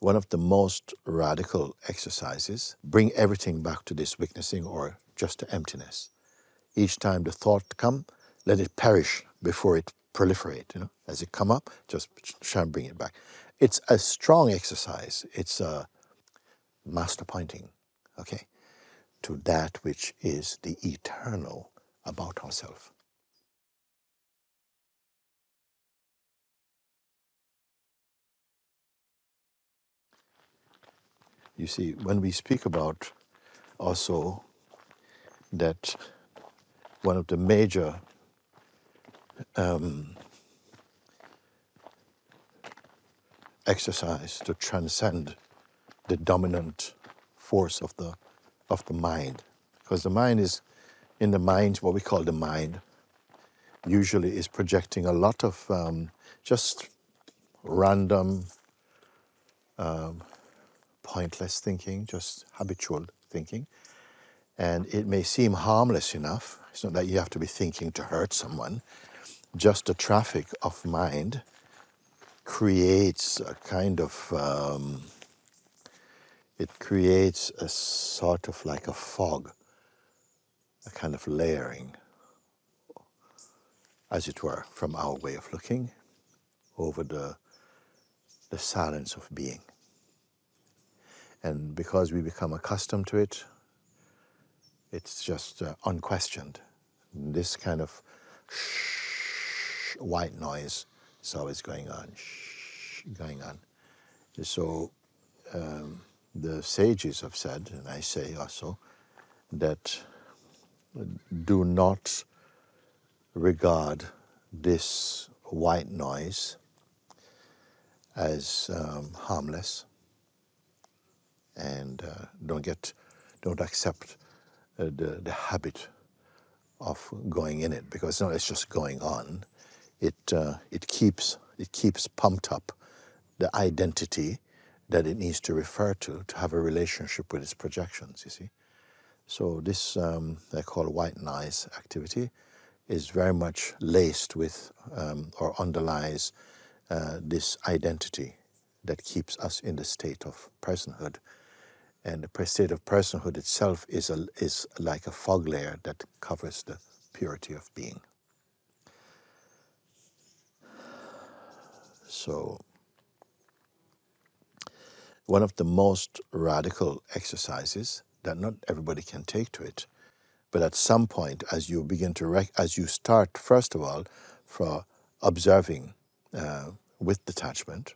one of the most radical exercises, bring everything back to this witnessing or just to emptiness. Each time the thought come, let it perish before it proliferate. As it come up, just try and bring it back. It's a strong exercise. It's a master pointing, okay, to that which is the eternal about ourselves. You see, when we speak about also that one of the major exercise to transcend the dominant force of the mind, because the mind is, in the mind, what we call the mind, usually is projecting a lot of just random, pointless thinking, just habitual thinking. And it may seem harmless enough. It's not that you have to be thinking to hurt someone. Just the traffic of mind creates a kind of, it creates a sort of like a fog, a kind of layering, as it were, from our way of looking over the silence of being. And because we become accustomed to it, it's just unquestioned. This kind of white noise is always going on, going on. So the sages have said, and I say also, that do not regard this white noise as harmless, and don't accept the habit of going in it, because no, it's just going on. It keeps pumped up the identity that it needs to refer to have a relationship with its projections. You see, so this I call white noise activity is very much laced with or underlies this identity that keeps us in the state of personhood. And the state of personhood itself is like a fog layer that covers the purity of being. So, one of the most radical exercises that not everybody can take to it, but at some point, as you begin to as you start, first of all, for observing with detachment,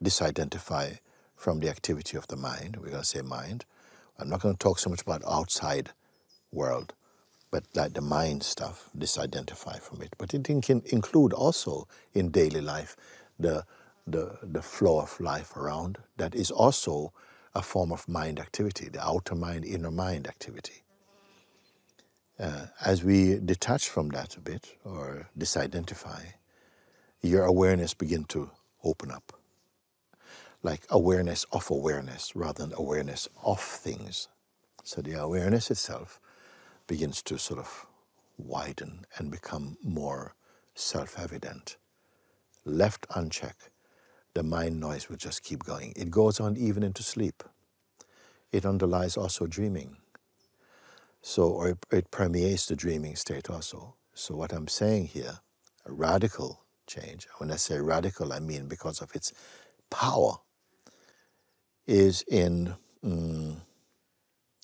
disidentify from the activity of the mind. We're going to say mind. I'm not going to talk so much about outside world, but like the mind stuff, disidentify from it. But it can include also in daily life the flow of life around. That is also a form of mind activity, the outer mind, inner mind activity. As we detach from that a bit, or disidentify, your awareness begin to open up. Like awareness rather than awareness of things. So the awareness itself begins to sort of widen and become more self-evident. Left unchecked, the mind noise will just keep going. It goes on even into sleep. It underlies also dreaming. So, or it permeates the dreaming state also. So what I'm saying here, a radical change, when I say radical, I mean because of its power, is in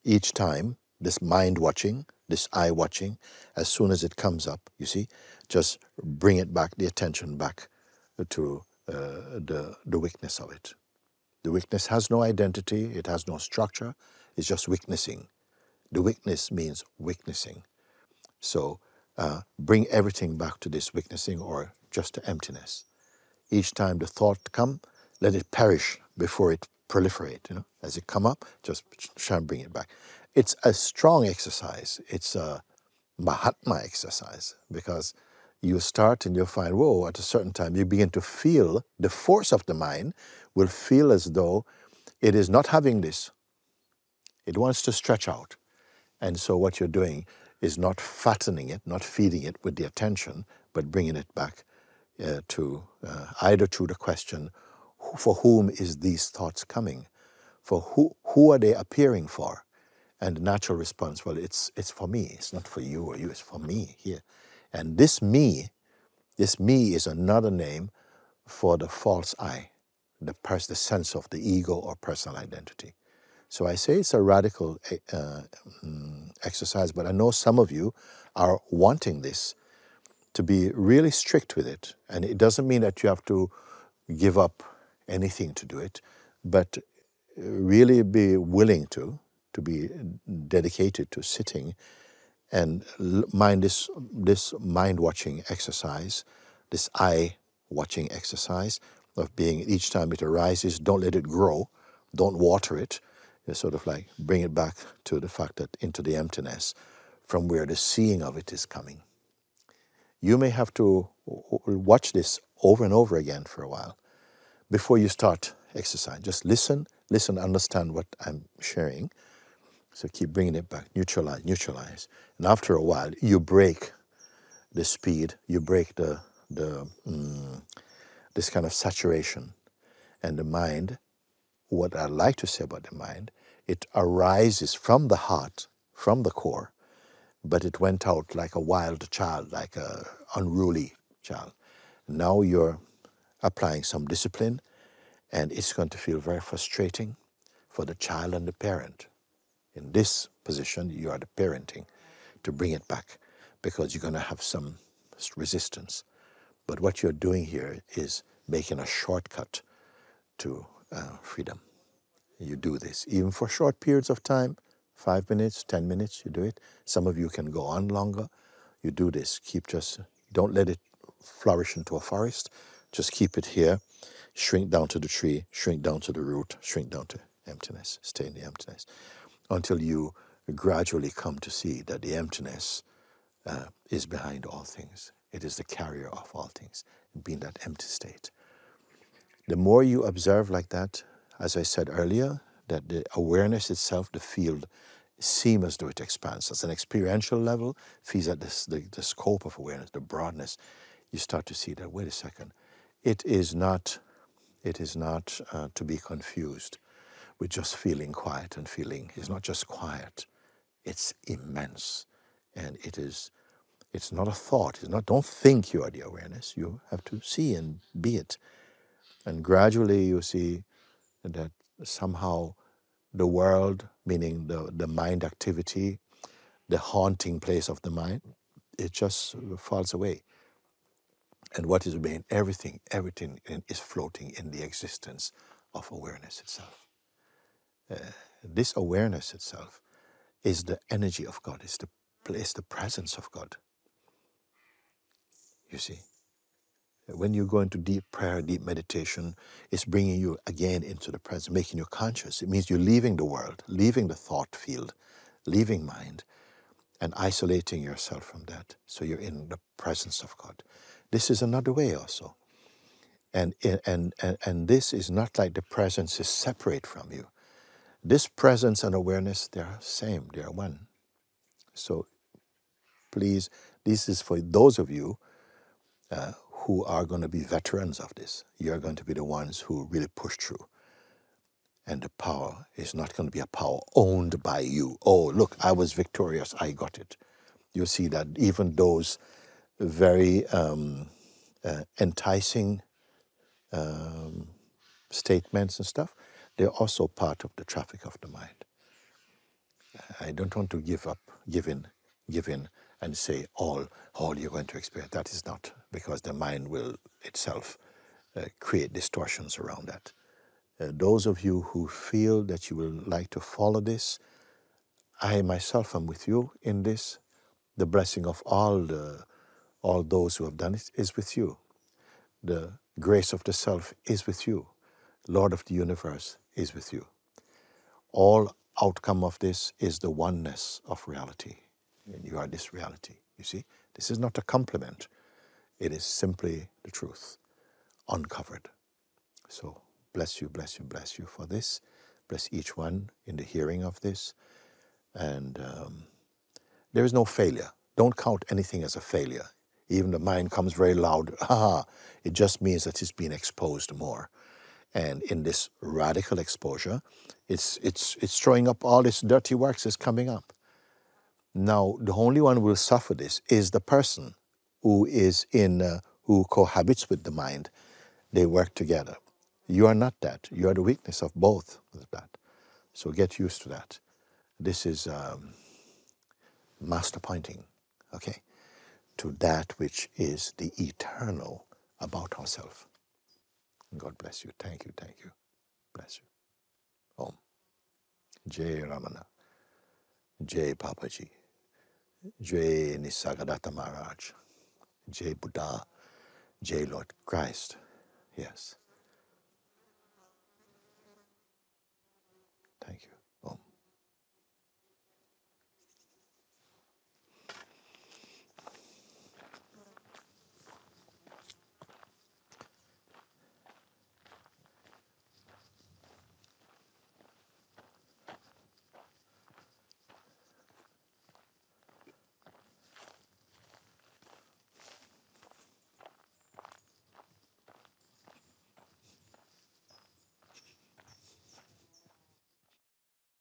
each time, this mind watching, this eye watching, as soon as it comes up, you see, just bring it back, the attention back to the weakness of it. The weakness has no identity, it has no structure, it's just witnessing. The weakness means witnessing. So bring everything back to this witnessing or just to emptiness. Each time the thought come, let it perish before it proliferate. As it come up, just try and bring it back. It's a strong exercise. It's a Mahatma exercise, because you start and you'll find, whoa, at a certain time you begin to feel the force of the mind will feel as though it is not having this. It wants to stretch out. And so what you're doing is not fattening it, not feeding it with the attention, but bringing it back to either through the question, For whom is these thoughts coming? For who are they appearing for? And the natural response, well, it's for me. It's not for you or you. It's for me here. And this me is another name for the false I, the sense of the ego or personal identity. So I say it's a radical exercise, but I know some of you are wanting this, to be really strict with it. And it doesn't mean that you have to give up anything to do it, but really be willing to be dedicated to sitting and mind this mind-watching exercise, this eye-watching exercise of being, each time it arises, don't let it grow, don't water it. You sort of like bring it back to the fact that into the emptiness from where the seeing of it is coming. You may have to watch this over and over again for a while before you start exercise. Just listen, understand what I'm sharing. So keep bringing it back, neutralize. And after a while, you break the speed, you break this kind of saturation. And the mind, what I like to say about the mind, it arises from the heart, from the core, but it went out like a wild child, like an unruly child. Now you're applying some discipline, and it's going to feel very frustrating for the child and the parent. In this position, you are the parenting to bring it back, because you're going to have some resistance. But what you're doing here is making a shortcut to freedom. You do this, even for short periods of time, 5 minutes, 10 minutes, you do it. Some of you can go on longer. You do this. Don't let it flourish into a forest. Just keep it here. Shrink down to the tree, shrink down to the root, shrink down to emptiness. Stay in the emptiness until you gradually come to see that the emptiness is behind all things. It is the carrier of all things, being that empty state. The more you observe like that, as I said earlier, that the awareness itself, the field, seems as though it expands. At an experiential level, feels at the scope of awareness, the broadness. You start to see that, wait a second, it is not to be confused with just feeling quiet and feeling. It's not just quiet, it's immense. And it's not a thought. Don't think you are the awareness. You have to see and be it. And gradually you see that somehow the world, meaning the mind activity, the haunting place of the mind, it just falls away. And what is remain? Everything is floating in the existence of awareness itself. This awareness itself is the energy of God. It's the presence of God. You see, when you go into deep prayer, deep meditation, it's bringing you again into the present, making you conscious. It means you're leaving the world, leaving the thought field, leaving mind, and isolating yourself from that. So you're in the presence of God. This is another way also. And this is not like the presence is separate from you. This presence and awareness, they are same, they are one. So please, this is for those of you who are going to be veterans of this. You're going to be the ones who really push through. And the power is not going to be a power owned by you. Oh, look, I was victorious, I got it. You'll see that even those very enticing statements and stuff, they're also part of the traffic of the mind. I don't want to give up, give in, and say all you're going to experience. That is not, because the mind will itself create distortions around that. Those of you who feel that you will like to follow this, I myself am with you in this. The blessing of all those who have done it is with you. The grace of the self is with you. Lord of the universe is with you. All outcome of this is the oneness of reality. And you are this reality, you see? This is not a compliment. It is simply the truth, uncovered. So bless you for this. Bless each one in the hearing of this. And there is no failure. Don't count anything as a failure. Even the mind comes very loud. It just means that it's being exposed more. And in this radical exposure, it's throwing up all its dirty works is coming up. Now, the only one who will suffer this is the person who who cohabits with the mind. They work together. You are not that. You are the weakness of both of that. So get used to that. This is master pointing, okay, to that which is the eternal about ourselves. God bless you. Thank you. Thank you. Bless you. Om. Jai Ramana. Jai Papaji. Jai Nisargadatta Maharaj. Jai Buddha. Jai Lord Christ. Yes.